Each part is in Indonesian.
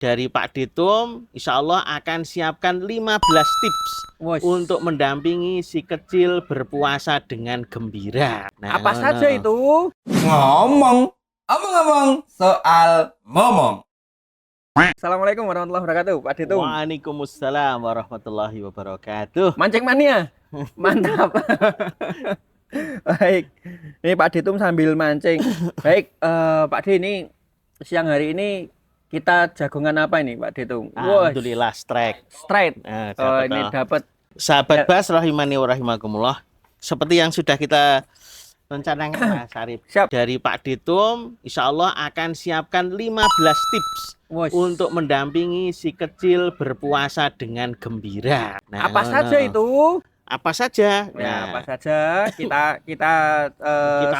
dari Pak Ditum, insya Allah akan siapkan 15 tips untuk mendampingi si kecil berpuasa dengan gembira. Nah, apa saja itu? Ngomong soal momong. Assalamualaikum warahmatullahi wabarakatuh, Pak Ditum. Waalaikumsalam warahmatullahi wabarakatuh. Mancing mania, mantap. Baik, ini Pak Ditum sambil mancing. Baik, Pak Di, ini siang hari ini kita jagongan apa ini, Pak Ditum? Alhamdulillah strike. Nah, ini dapat. Sahabat Bas rahimani wa rahimakumullah. Seperti yang sudah kita rencanakan Mas Arif. Dari Pak Ditum, insya Allah akan siapkan 15 tips untuk mendampingi si kecil berpuasa dengan gembira. Nah, apa saja itu? Apa saja? Nah, apa saja kita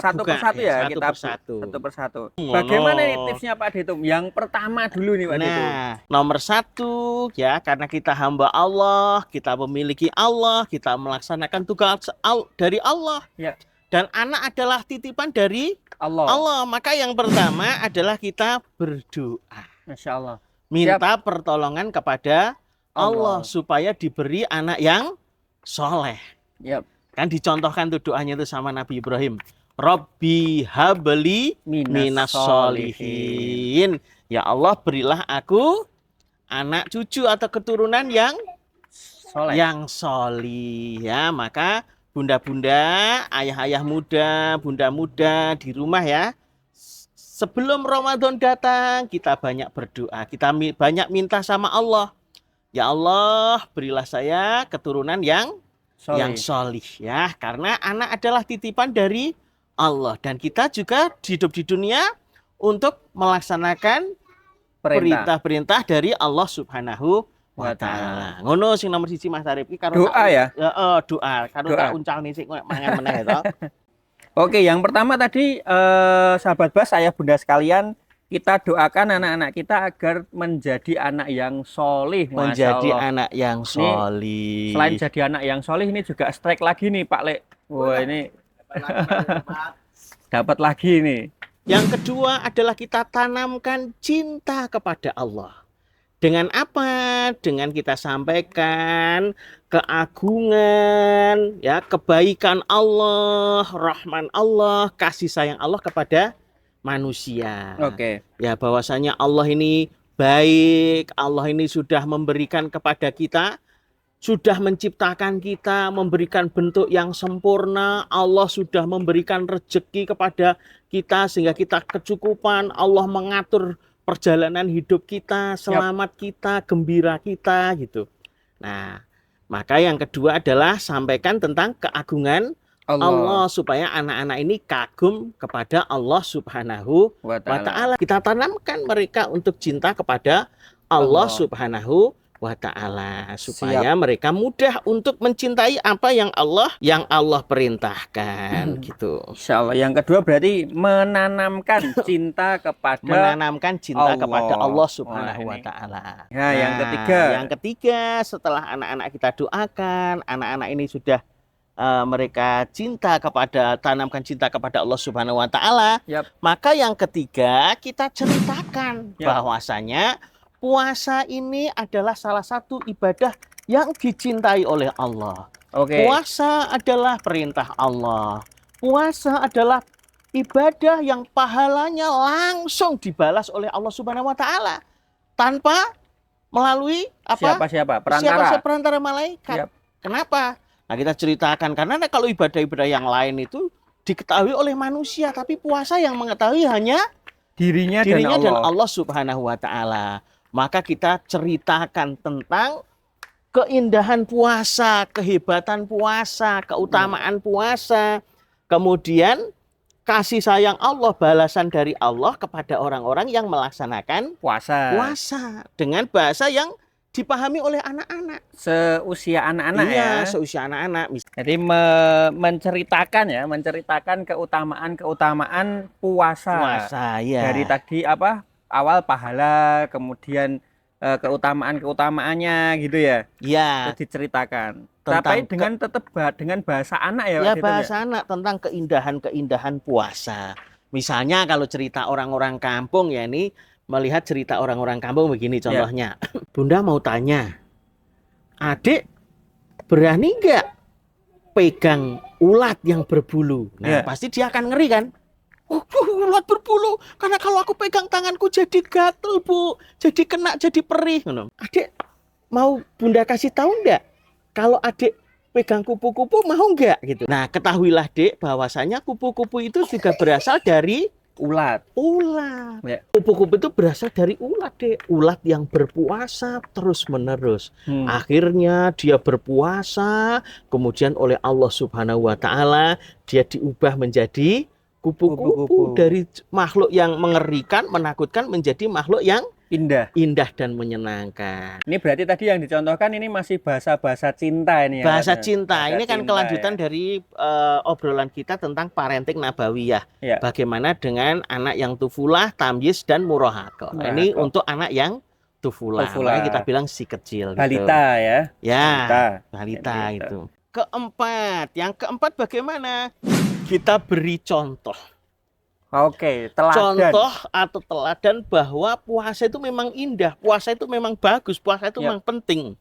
satu persatu ya, satu persatu. Bagaimana nih tipsnya Pak Ditum? Yang pertama dulu nih Pak Ditum. Nomor satu ya, karena kita hamba Allah, kita memiliki Allah, kita melaksanakan tugas dari Allah. Ya. Dan anak adalah titipan dari Allah. Maka yang pertama adalah kita berdoa. Masya Allah. Minta pertolongan kepada Allah supaya diberi anak yang soleh. Yep. Kan dicontohkan tuh doanya itu sama Nabi Ibrahim. Robbi habli minas solihin. Ya Allah, berilah aku anak cucu atau keturunan yang solih. Ya, maka bunda-bunda, ayah-ayah muda, bunda-muda di rumah ya. Sebelum Ramadan datang, kita banyak berdoa. Kita banyak minta sama Allah. Ya Allah, berilah saya keturunan yang solih ya, karena anak adalah titipan dari Allah dan kita juga hidup di dunia untuk melaksanakan perintah-perintah dari Allah Subhanahu wa taala. Ngono sing nomor 1 Mas Arif iki karo doa ya. Doa. Karo tak uncal nih sik mangan meneh to. Oke, yang pertama tadi sahabat Bas, saya bunda sekalian, kita doakan anak-anak kita agar menjadi anak yang solih. Menjadi anak yang solih. Selain jadi anak yang solih, ini juga strike lagi nih Pak Lek. Wah, ini dapat lagi nih. Yang kedua adalah kita tanamkan cinta kepada Allah. Dengan apa? Dengan kita sampaikan keagungan, ya, kebaikan Allah, rahman Allah, kasih sayang Allah kepada manusia. Ya, bahwasanya Allah ini baik, Allah ini sudah memberikan kepada kita, sudah menciptakan kita, memberikan bentuk yang sempurna. Allah sudah memberikan rezeki kepada kita sehingga kita kecukupan. Allah mengatur perjalanan hidup kita, selamat kita, gembira kita gitu. Nah, maka yang kedua adalah sampaikan tentang keagungan Allah supaya anak-anak ini kagum kepada Allah Subhanahu wa taala. Kita tanamkan mereka untuk cinta kepada Allah Subhanahu wa taala supaya mereka mudah untuk mencintai apa yang Allah perintahkan gitu. Insyaallah. Yang kedua berarti menanamkan cinta kepada kepada Allah Subhanahu wa taala. Nah, yang ketiga setelah anak-anak kita doakan, anak-anak ini sudah mereka tanamkan cinta kepada Allah Subhanahu wa taala. Maka yang ketiga kita ceritakan bahwasanya puasa ini adalah salah satu ibadah yang dicintai oleh Allah. Puasa adalah perintah Allah. Puasa adalah ibadah yang pahalanya langsung dibalas oleh Allah Subhanahu wa taala tanpa melalui perantara malaikat. Kenapa? Nah, kita ceritakan karena kalau ibadah-ibadah yang lain itu diketahui oleh manusia, tapi puasa yang mengetahui hanya dirinya dan Allah Subhanahu wa taala. Maka kita ceritakan tentang keindahan puasa, kehebatan puasa, keutamaan puasa, kemudian kasih sayang Allah, balasan dari Allah kepada orang-orang yang melaksanakan puasa dengan bahasa yang dipahami oleh anak-anak. Seusia anak-anak ya. Seusia anak-anak. Jadi menceritakan keutamaan puasa. Ya. Dari tadi awal pahala, kemudian keutamaannya gitu ya. Iya. Diceritakan. Tapi dengan bahasa anak ya. Ya, bahasa anak tentang keindahan puasa. Misalnya kalau cerita orang-orang kampung ya ini melihat cerita orang-orang kampung begini contohnya. Bunda mau tanya, adik berani nggak pegang ulat yang berbulu? Nah, pasti dia akan ngeri kan? Ulat berbulu, karena kalau aku pegang tanganku jadi gatel, Bu. Jadi kena, jadi perih. Adik, mau Bunda kasih tahu enggak? Kalau adik pegang kupu-kupu, mau enggak? Gitu. Nah, ketahuilah, Dek, bahwasanya kupu-kupu itu juga berasal dari ulat. Ulat. Kupu-kupu itu berasal dari ulat, Dek. Ulat yang berpuasa terus-menerus. Akhirnya dia berpuasa, kemudian oleh Allah Subhanahu wa Ta'ala, dia diubah menjadi kupu-kupu, dari makhluk yang mengerikan, menakutkan menjadi makhluk yang indah dan menyenangkan. Ini berarti tadi yang dicontohkan ini masih bahasa-bahasa cinta ini ya. Bahasa cinta. Ini kan kelanjutan dari obrolan kita tentang parenting nabawiyah. Bagaimana dengan anak yang tufulah, tamyiz dan murahaqah. Ini untuk anak yang tufulah. Makanya kita bilang si kecil. Balita gitu. Ya. Balita itu. Yang keempat bagaimana? Kita beri contoh. Oke, teladan. Contoh atau teladan bahwa puasa itu memang indah, puasa itu memang bagus, puasa itu memang penting.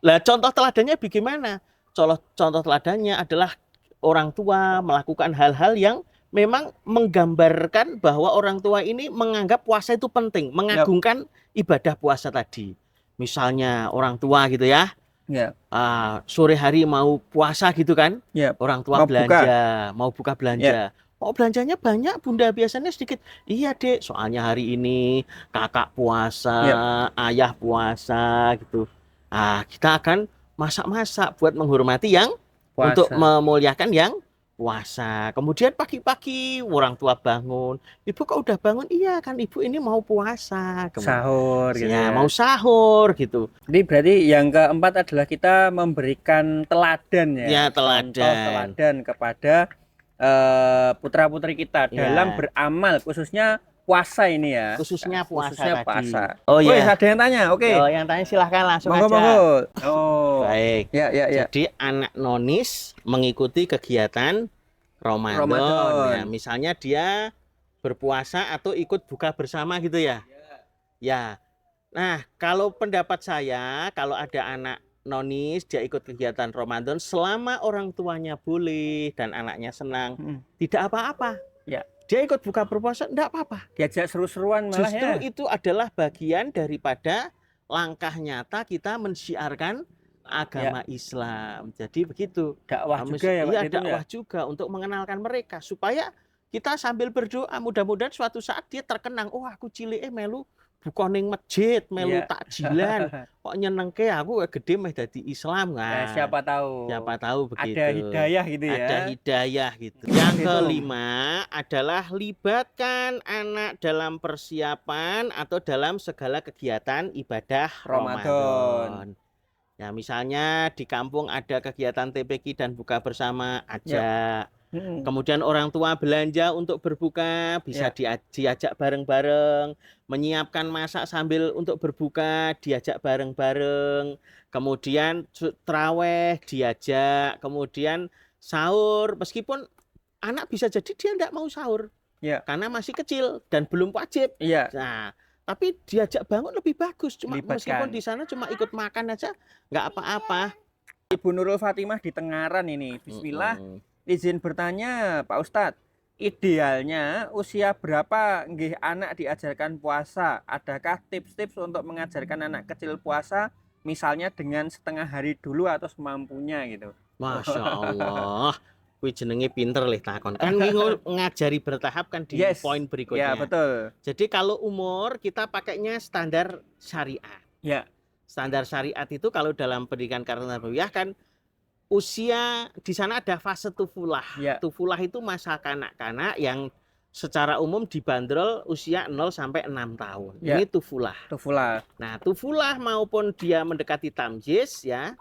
Lah contoh teladannya bagaimana? Contoh teladannya adalah orang tua melakukan hal-hal yang memang menggambarkan bahwa orang tua ini menganggap puasa itu penting, mengagungkan ibadah puasa tadi. Misalnya orang tua gitu ya. Sore hari mau puasa gitu kan, orang tua mau buka belanja. Oh, belanjanya banyak, Bunda, biasanya sedikit. Iya, Dek, soalnya hari ini kakak puasa, ayah puasa gitu. Kita akan masak-masak buat menghormati yang puasa, untuk memuliakan yang puasa. Kemudian pagi-pagi orang tua bangun, Ibu kok udah bangun? Iya kan, Ibu ini mau puasa. Sahur gitu ya. Mau sahur gitu. Jadi berarti yang keempat adalah kita memberikan teladan ya. Teladan kepada putra-putri kita dalam beramal, khususnya puasa ini ya. Khususnya puasa. Oh iya. Ada yang tanya, oke. Yang tanya silahkan langsung aja. Oh. Baik. Jadi anak nonis mengikuti kegiatan Ramadan. Ya, misalnya dia berpuasa atau ikut buka bersama gitu ya. Ya. Nah, kalau pendapat saya, kalau ada anak nonis dia ikut kegiatan Ramadan selama orang tuanya boleh dan anaknya senang, tidak apa-apa. Dia ikut buka berpuasa, enggak apa-apa. Diajak seru-seruan malah. Justru itu adalah bagian daripada langkah nyata kita mensiarkan agama Islam. Jadi begitu. Dakwah juga ya, Pak. Dakwah juga untuk mengenalkan mereka supaya kita sambil berdoa mudah-mudahan suatu saat dia terkenang. Oh, aku cilik melu buka ning masjid, melu takjilan. Kok nyenengke aku gede meh dadi Islam kan. Siapa tahu. Siapa tahu begitu. Ada hidayah gitu ya. Ada hidayah gitu. Yang kelima adalah libatkan anak dalam persiapan atau dalam segala kegiatan ibadah Ramadan. Ya, misalnya di kampung ada kegiatan TPQ dan buka bersama, ajak. Kemudian orang tua belanja untuk berbuka, bisa diajak bareng-bareng. Menyiapkan masak sambil untuk berbuka, diajak bareng-bareng. Kemudian traweh diajak. Kemudian sahur, meskipun anak bisa jadi dia tidak mau sahur. Karena masih kecil dan belum wajib. Nah, tapi diajak bangun lebih bagus. Meskipun di sana cuma ikut makan aja, nggak apa-apa. Ibu Nurul Fatimah di Tengaran ini, bismillah. Izin bertanya, Pak Ustadz, idealnya usia berapa nggih anak diajarkan puasa? Adakah tips-tips untuk mengajarkan anak kecil puasa, misalnya dengan setengah hari dulu atau semampunya gitu? Masya Allah, kuwi jenenge pinter lih takon. Kan ngajari bertahap kan di poin berikutnya. Ya, betul. Jadi kalau umur kita pakainya standar syariat. Standar syariat itu kalau dalam pendidikan karanawiyah kan usia di sana ada fase tufulah. Tufulah itu masa kanak-kanak yang secara umum dibanderol usia 0 sampai 6 tahun. Ini tufulah. Nah, tufulah maupun dia mendekati tamyiz ya.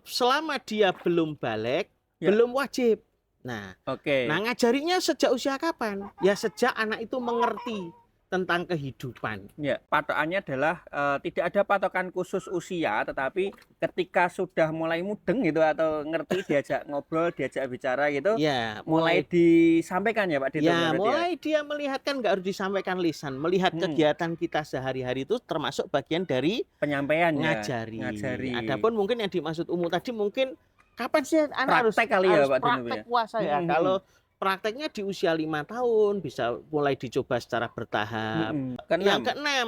Selama dia belum balik, belum wajib. Nah, nah ngajarinya sejak usia kapan? Ya sejak anak itu mengerti tentang kehidupan. Ya, patokannya adalah tidak ada patokan khusus usia, tetapi ketika sudah mulai mudeng gitu atau ngerti diajak ngobrol, diajak bicara gitu, Ya, mulai disampaikan ya Pak Dito. Ya, mulai dia melihat kan nggak harus disampaikan lisan, melihat kegiatan kita sehari-hari itu termasuk bagian dari penyampaian ngajari. Ngajari. Adapun mungkin yang dimaksud Umu tadi mungkin kapan sih anak praktek kali harus ya Pak Dito praktek ya? puasa ya? Kalau prakteknya di usia 5 tahun bisa mulai dicoba secara bertahap. Yang keenam,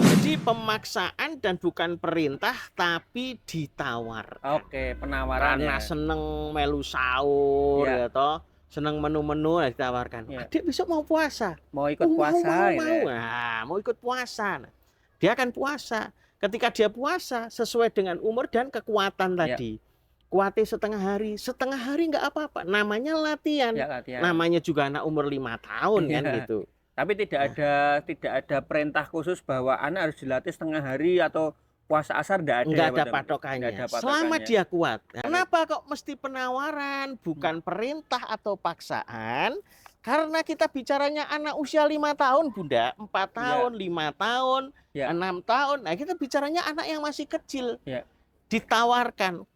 jadi pemaksaan dan bukan perintah tapi ditawar. Oke, penawaran. Karena seneng melu sahur ya toh, seneng menu-menu ditawarkan. Adik besok mau puasa, mau ikut puasa, mau ikut puasa. Nah, dia akan puasa. Ketika dia puasa sesuai dengan umur dan kekuatan tadi. Kuatnya setengah hari nggak apa-apa, namanya latihan. Namanya juga anak umur 5 tahun kan gitu. Tapi tidak ada perintah khusus bahwa anak harus dilatih setengah hari atau puasa asar, nggak ada patokannya. Selama dia kuat. Kenapa kok mesti penawaran bukan perintah atau paksaan? Karena kita bicaranya anak usia 5 tahun Bunda, 4 tahun, 5 tahun, 6 tahun. Nah kita bicaranya anak yang masih kecil. Ditawarkan.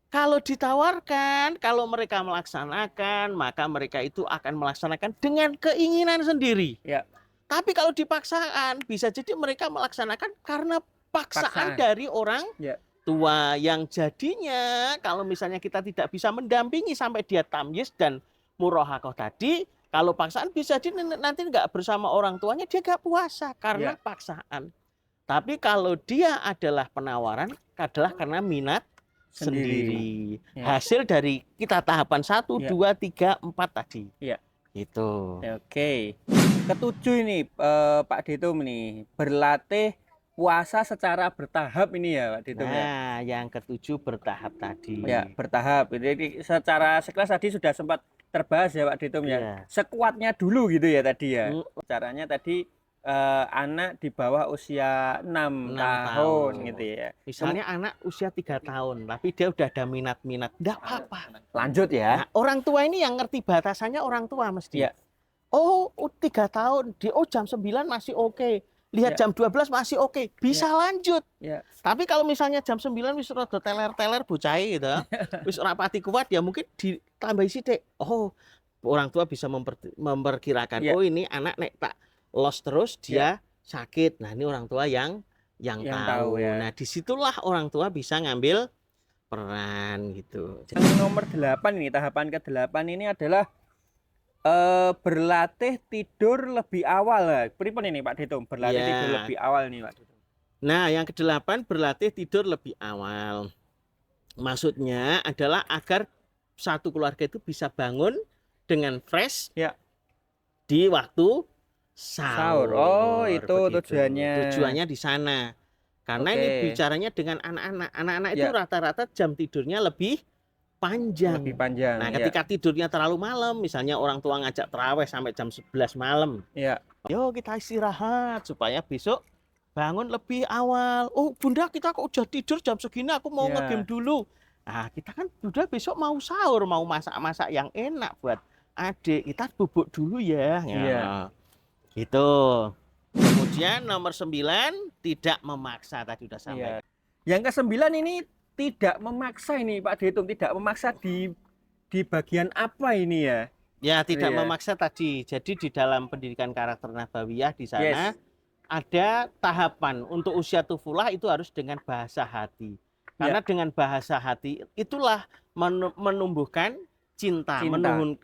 Kalau ditawarkan, kalau mereka melaksanakan, maka mereka itu akan melaksanakan dengan keinginan sendiri. Tapi kalau dipaksakan, bisa jadi mereka melaksanakan karena paksaan dari orang tua, yang jadinya kalau misalnya kita tidak bisa mendampingi sampai dia tamyiz dan murahakoh tadi, kalau paksaan bisa jadi nanti nggak bersama orang tuanya, dia nggak puasa karena paksaan. Tapi kalau dia adalah penawaran, adalah karena minat sendiri. Hasil dari kita tahapan 1, 2, 3, 4 tadi. Itu. Oke. Ketujuh ini Pak Dito nih, berlatih puasa secara bertahap ini ya Pak Dito. Nah, yang ketujuh bertahap tadi. Ya, bertahap. Jadi secara sekelas tadi sudah sempat terbahas ya Pak Dito ya. Sekuatnya dulu gitu ya tadi ya. Caranya tadi anak di bawah usia 6 tahun gitu ya. Misalnya anak usia 3 tahun, tapi dia udah ada minat-minat, enggak apa-apa. Lanjut ya. Nah, orang tua ini yang ngerti batasannya orang tua mesti. Oh, 3 tahun, jam 9 masih oke. Lihat jam 12 masih oke, bisa lanjut. Tapi kalau misalnya jam 9 wis rada teler-teler bocah gitu, wis ora pati kuat ya mungkin ditambahi sithik. Oh, orang tua bisa memperkirakan, oh ini anak nek tak los terus dia sakit. Nah, ini orang tua yang tahu. Nah, disitulah orang tua bisa ngambil peran gitu. Yang nomor 8 ini, tahapan ke-8 ini adalah berlatih tidur lebih awal. Pripun ini Pak Dito? Berlatih tidur lebih awal nih Pak Dito. Nah, yang ke-8 berlatih tidur lebih awal. Maksudnya adalah agar satu keluarga itu bisa bangun dengan fresh di waktu sahur. Oh, itu tujuannya. Tujuannya di sana. Karena ini bicaranya dengan anak-anak. Anak-anak itu rata-rata jam tidurnya lebih panjang. Nah, ketika tidurnya terlalu malam, misalnya orang tua ngajak terawih sampai jam 11 malam. Yo, kita istirahat supaya besok bangun lebih awal. Oh, Bunda, kita kok udah tidur jam segini, aku mau nge-game dulu. Nah, kita kan Bunda besok mau sahur, mau masak-masak yang enak buat adik. Kita bubuk dulu ya. Gitu. Kemudian nomor 9, tidak memaksa, tadi udah sampai. Yang ke-9 ini tidak memaksa ini Pak Dito, tidak memaksa di bagian apa ini ya? Ya, tidak memaksa tadi. Jadi di dalam pendidikan karakter nabawiyah di sana ada tahapan untuk usia tufulah itu harus dengan bahasa hati. Karena dengan bahasa hati itulah menumbuhkan cinta.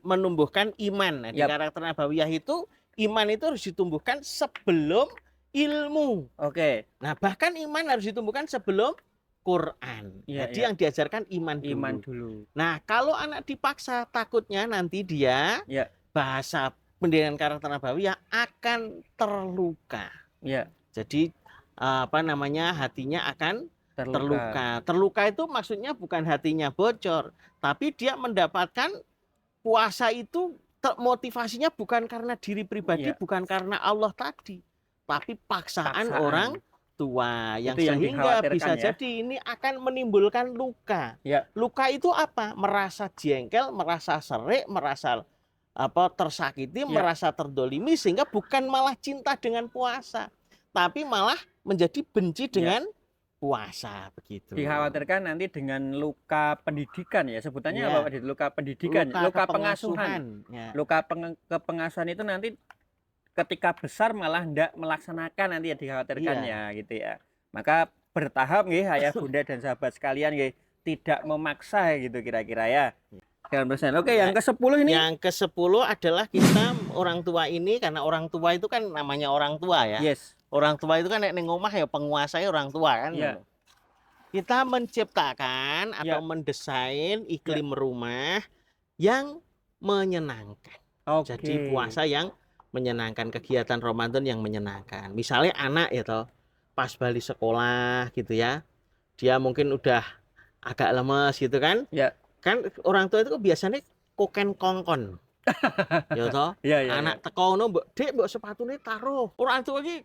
Menumbuhkan iman. Nah, di karakter nabawiyah itu iman itu harus ditumbuhkan sebelum ilmu. Nah, bahkan iman harus ditumbuhkan sebelum Quran. Jadi yang diajarkan iman dulu. Nah, kalau anak dipaksa, takutnya nanti dia bahasa pendidikan karakter nabawiyah akan terluka. Jadi hatinya akan terluka. Terluka itu maksudnya bukan hatinya bocor, tapi dia mendapatkan puasa itu motivasinya bukan karena diri pribadi, bukan karena Allah tadi, tapi paksaan orang tua yang sehingga bisa jadi ini akan menimbulkan luka. Luka itu apa? Merasa jengkel, merasa serik, merasa tersakiti, merasa terdolimi, sehingga bukan malah cinta dengan puasa, tapi malah menjadi benci dengan puasa, begitu. Dikhawatirkan nanti dengan luka pendidikan ya, sebutannya apa Pak? Luka pendidikan, luka pengasuhan. Luka kepengasuhan itu nanti ketika besar malah tidak melaksanakan, nanti ya dikhawatirkan ya gitu ya. Maka bertahap nggih ayah bunda dan sahabat sekalian nggih, tidak memaksa gitu kira-kira ya. Oke, yang ke-10 ini. Yang ke-10 adalah kita orang tua ini, karena orang tua itu kan namanya orang tua ya. Yes. Orang tua itu kan nek ning omah ya penguasanya orang tua kan. Kita menciptakan atau mendesain iklim rumah yang menyenangkan. Jadi puasa yang menyenangkan, kegiatan Ramadan yang menyenangkan. Misalnya anak ya toh, pas balik sekolah gitu ya, dia mungkin udah agak lemes gitu kan. Kan orang tua itu biasanya koken kongkon. Ya toh, anak teko ngono, mbok Dek, mbok sepatune taruh. Orang tua iki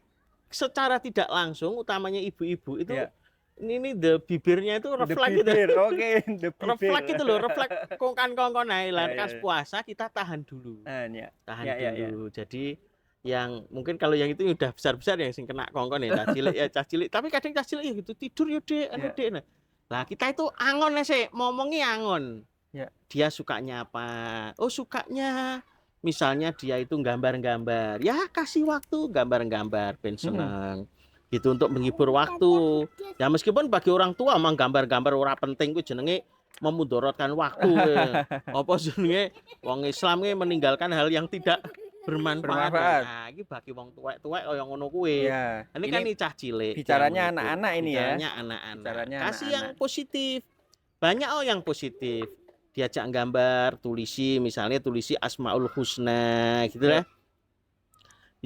secara tidak langsung, utamanya ibu-ibu itu ini bibirnya itu refleks gitu. Refleks gitu loh, refleks kongkon lah. Pas puasa kita tahan dulu. Tahan dulu. Jadi yang mungkin kalau yang itu udah besar-besar yang sing kena kongkon ya, cah cilik. Tapi kadang cah cilik ya gitu, tidur ya Dek, Dek. Nah, kita itu angon sih, ngomongnya angon. Dia sukanya apa? Oh, sukanya misalnya dia itu gambar-gambar. Ya, kasih waktu gambar-gambar, ben seneng. Gitu untuk menghibur waktu. Ya meskipun bagi orang tua emang gambar-gambar ora penting, ku jenenge memudaratkan waktu. Apa jenenge wong Islam meninggalkan hal yang tidak bermanfaat. Nah, iki bagi wong tuwek-tuwek kaya ngono kuwi. Ini kan cah cilik. Bicaranya anak-anak ini ya. Bicaranya anak-anak. Kasih yang positif. Banyak yang positif. Diajak gambar, tulisi, misalnya tulisi Asmaul Husna gitu ya.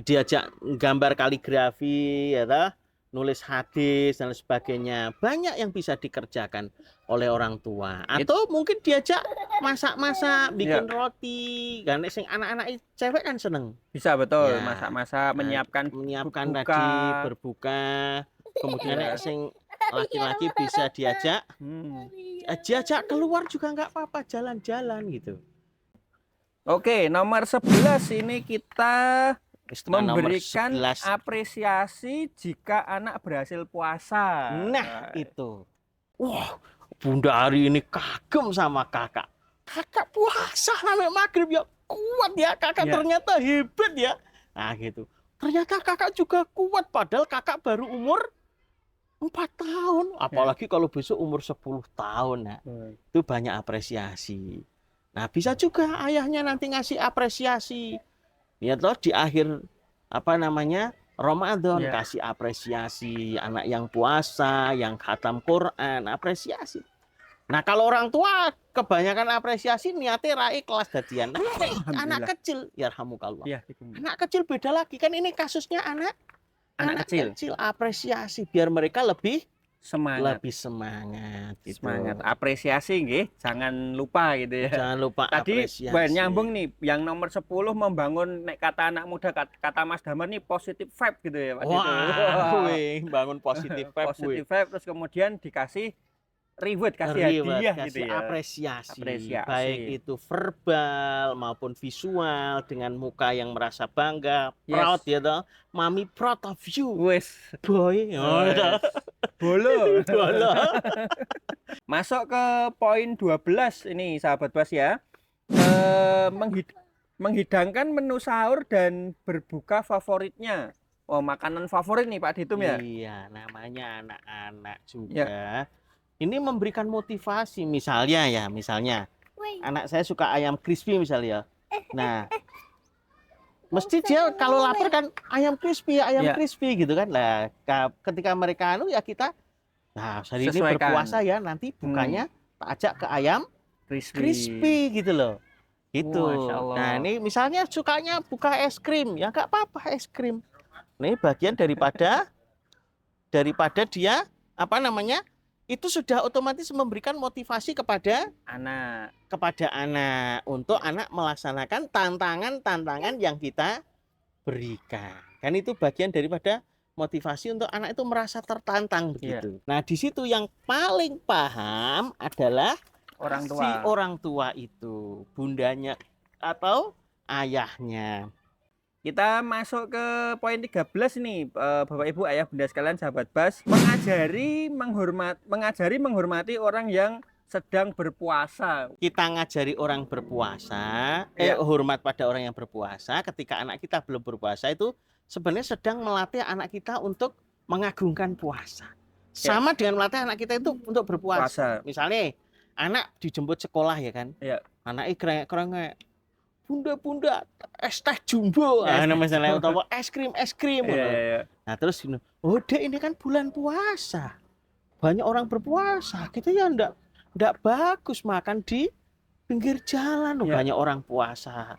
Diajak gambar kaligrafi ya toh, nulis hadis dan sebagainya. Banyak yang bisa dikerjakan oleh orang tua. Atau mungkin diajak masak-masak, bikin roti. Kan sing anak-anak cewek kan seneng. Bisa betul, masak-masak, menyiapkan tadi berbuka. Kemudian sing laki-laki bisa diajak keluar juga nggak apa-apa, jalan-jalan gitu. Oke, nomor 11 ini kita memberikan apresiasi jika anak berhasil puasa. Nah, itu. Wah, Bunda hari ini kagum sama kakak. Kakak puasa sampai maghrib ya, kuat ya kakak, ternyata hebat ya. Nah, gitu. Ternyata kakak juga kuat, padahal kakak baru umur 4 tahun. Apalagi kalau besok umur 10 tahun. Nah, itu banyak apresiasi. Nah, bisa juga ayahnya nanti ngasih apresiasi. Ya toh di akhir Ramadan, kasih apresiasi anak yang puasa, yang khatam Quran, apresiasi. Nah, kalau orang tua kebanyakan apresiasi niatnya rai kelas dadian. Anak kecil, yarhamukallah. Anak kecil beda lagi, kan ini kasusnya anak kecil apresiasi biar mereka lebih semangat. Gitu. Semangat. Apresiasi nggih, jangan lupa gitu ya. Jangan lupa tadi apresiasi. Nyambung nih, yang nomor 10 membangun kata anak muda, kata Mas Damar nih positive vibe gitu ya Pak. Bangun positive vibe. Positive vibe, terus kemudian dikasih reward, kasih hadiah gitu ya. Apresiasi. Baik itu verbal maupun visual, dengan muka yang merasa bangga, proud ya toh. Mami proud of you. Boy. Bolo. Masuk ke poin 12 ini sahabat Bas ya. Menghidangkan menu sahur dan berbuka favoritnya. Oh, makanan favorit nih Pak Ditum ya. Iya, namanya anak-anak juga. Ini memberikan motivasi, misalnya anak saya suka ayam crispy misalnya. Nah, mesti dia kalau lapar kan ayam crispy gitu kan. Nah, ketika mereka kita hari ini berpuasa ya, nanti bukanya tak ajak ke ayam crispy gitu loh. Gitu. Nah, ini misalnya sukanya buka es krim, ya nggak apa-apa es krim. Ini bagian daripada dia itu sudah otomatis memberikan motivasi kepada anak untuk anak melaksanakan tantangan yang kita berikan. Kan itu bagian daripada motivasi untuk anak itu merasa tertantang begitu. Nah, di situ yang paling paham adalah orang tua itu, bundanya atau ayahnya. Kita masuk ke poin 13 nih, Bapak Ibu, Ayah Bunda sekalian, sahabat Bas. Mengajari menghormati orang yang sedang berpuasa. Kita ngajari orang berpuasa, hormat pada orang yang berpuasa. Ketika anak kita belum berpuasa itu sebenarnya sedang melatih anak kita untuk mengagungkan puasa. Sama dengan melatih anak kita itu untuk berpuasa. Misalnya anak dijemput sekolah ya kan, anaknya kerengek, bunda es teh jumbo, misalnya atau es krim. Nah terus oh dek, ini kan bulan puasa, banyak orang berpuasa, kita ya ndak bagus makan di pinggir jalan, banyak orang puasa.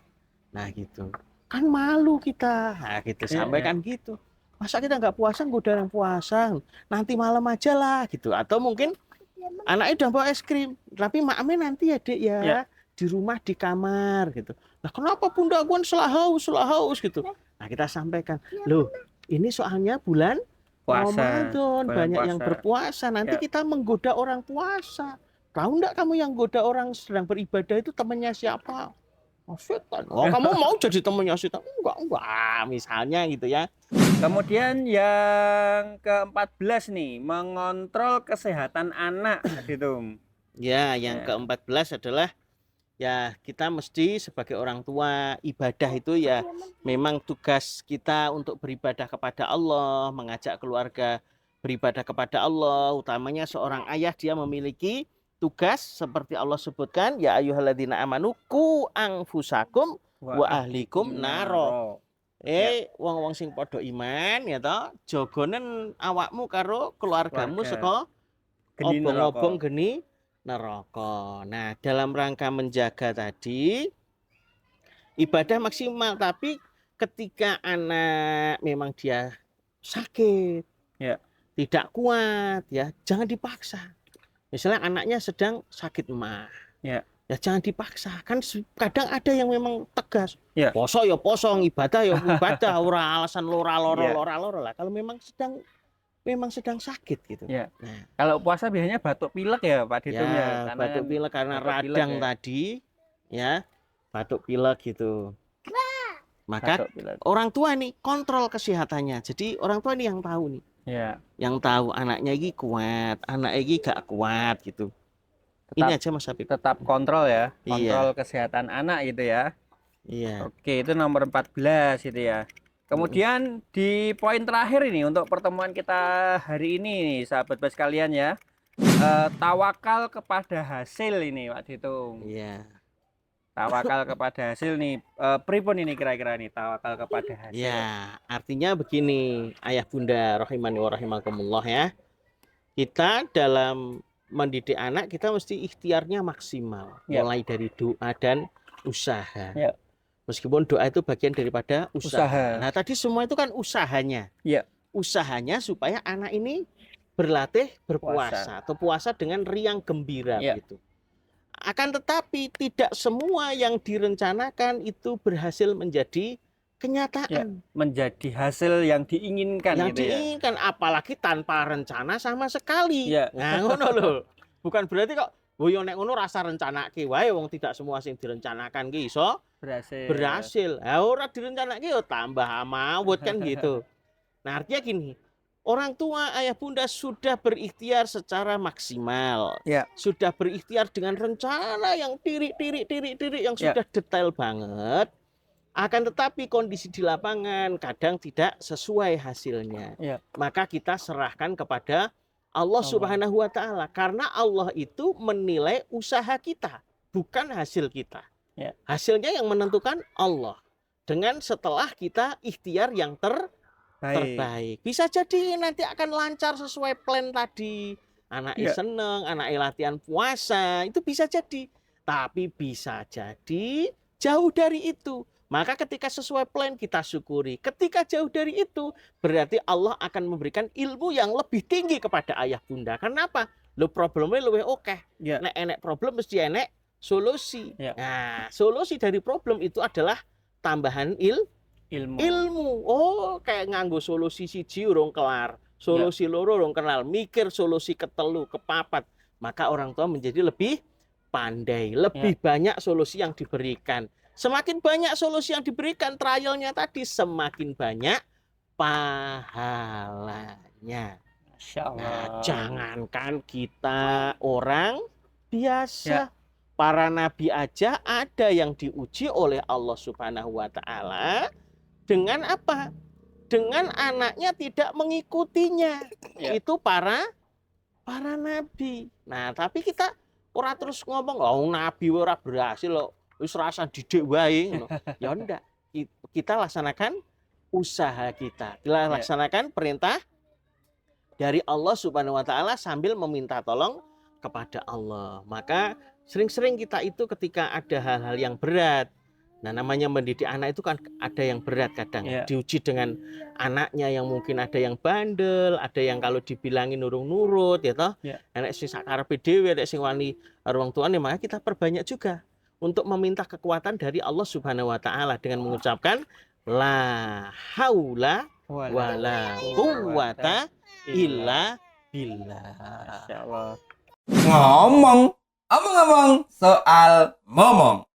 Nah gitu kan malu kita, nah gitu sampaikan gitu. Masa kita nggak puasa nggoda yang puasa, nanti malam aja lah gitu. Atau mungkin anaknya udah bawa es krim, tapi maknya nanti ya dek ya, di rumah di kamar gitu. Nah kenapa bunda aku selah haus gitu. Nah kita sampaikan, loh ini soalnya bulan Ramadan, banyak yang berpuasa, nanti kita menggoda orang puasa. Tahu enggak kamu yang goda orang sedang beribadah itu temannya siapa? Oh, setan. Oh, kamu mau jadi temannya setan? Enggak, misalnya gitu ya. Kemudian yang ke-14 nih, mengontrol kesehatan anak gitu. Ya, yang ke-14 adalah ya kita mesti sebagai orang tua, ibadah itu ya memang tugas kita untuk beribadah kepada Allah, mengajak keluarga beribadah kepada Allah. Utamanya seorang ayah, dia memiliki tugas seperti Allah sebutkan, ya ayyuhalladzina amanu qu anfusakum wa ahlikum naro. Wong-wong sing padha iman ya toh, jogonen awakmu karo keluargamu saka obong-obong geni neraka. Nah, dalam rangka menjaga tadi ibadah maksimal, tapi ketika anak memang dia sakit, tidak kuat ya, jangan dipaksa. Misalnya anaknya sedang sakit mah. Ya jangan dipaksa. Kan kadang ada yang memang tegas. Poso ya poso, ibadah ya ibadah, ora alasan lora lah. Kalau memang sedang sakit gitu. Nah, kalau puasa biasanya batuk pilek ya Pak Ditum ya. Batuk pilek karena radang tadi ya. Batuk pilek gitu. Maka orang tua nih kontrol kesehatannya. Jadi orang tua nih yang tahu nih. Yang tahu anaknya ini kuat, anaknya ini gak kuat gitu. Ini aja Mas Habib. Tetap kontrol ya, kontrol kesehatan anak gitu ya. Oke, itu nomor 14 itu ya. Kemudian di poin terakhir ini untuk pertemuan kita hari ini nih, sahabat Bas sekalian ya. Tawakal kepada hasil ini Pak Ditung. Tawakal kepada hasil nih, pripun ini kira-kira nih tawakal kepada hasil? Ya, artinya begini, ayah bunda rahimani wa rahimakumullah ya. Kita dalam mendidik anak kita mesti ikhtiarnya maksimal, mulai dari doa dan usaha. Meskipun doa itu bagian daripada usaha. Nah, tadi semua itu kan usahanya. Usahanya supaya anak ini berlatih berpuasa atau puasa dengan riang gembira gitu. Akan tetapi tidak semua yang direncanakan itu berhasil menjadi kenyataan. Menjadi hasil yang diinginkan. Yang diinginkan, apalagi tanpa rencana sama sekali. Nah, ngono lho. Bukan berarti kok yo nek ngono rasa rencanake wae, wong tidak semua sing direncanakan ki iso berhasil. Nah, ora direncanake yo tambah mawut kan gitu. Nah, artinya gini, orang tua, ayah bunda sudah berikhtiar secara maksimal. Sudah berikhtiar dengan rencana yang tirik yang sudah detail banget. Akan tetapi kondisi di lapangan kadang tidak sesuai hasilnya. Maka kita serahkan kepada Allah Subhanahu wa Ta'ala. Karena Allah itu menilai usaha kita, bukan hasil kita. Hasilnya yang menentukan Allah. Dengan setelah kita ikhtiar yang terbaik. Bisa jadi nanti akan lancar sesuai plan tadi. Anaknya seneng, anaknya latihan puasa, itu bisa jadi. Tapi bisa jadi jauh dari itu. Maka ketika sesuai plan kita syukuri. Ketika jauh dari itu berarti Allah akan memberikan ilmu yang lebih tinggi kepada ayah bunda. Kenapa? Lo problemnya lebih oke. Nek enek problem mesti enek solusi. Nah, solusi dari problem itu adalah tambahan ilmu. Oh, kayak nganggo solusi siji urung kelar. Solusi loro urung kenal. Mikir solusi ketelu, kepapat. Maka orang tua menjadi lebih pandai, lebih banyak solusi yang diberikan. Semakin banyak solusi yang diberikan, trialnya tadi, semakin banyak pahalanya. Masya Allah. Nah, jangankan kita orang biasa, para nabi aja ada yang diuji oleh Allah Subhanahu wa Ta'ala dengan apa? Dengan anaknya tidak mengikutinya. Itu para nabi. Nah, tapi kita ora terus ngomong, "Oh, nabi ora berhasil loh. Wis rasa didik wae." Ya enggak. Kita laksanakan usaha kita. Kita laksanakan perintah dari Allah Subhanahu wa Ta'ala sambil meminta tolong kepada Allah. Maka sering-sering kita itu ketika ada hal-hal yang berat. Nah, namanya mendidik anak itu kan ada yang berat kadang. Diuji dengan anaknya yang mungkin ada yang bandel, ada yang kalau dibilangin nurung-nurut, ya toh. Nek sing sakarepe dhewe, nek sing wani ruang tuane, maka kita perbanyak juga untuk meminta kekuatan dari Allah Subhanahu wa Ta'ala dengan mengucapkan la haula wala quwwata illa billah. Masya Allah. Ngomong soal momong.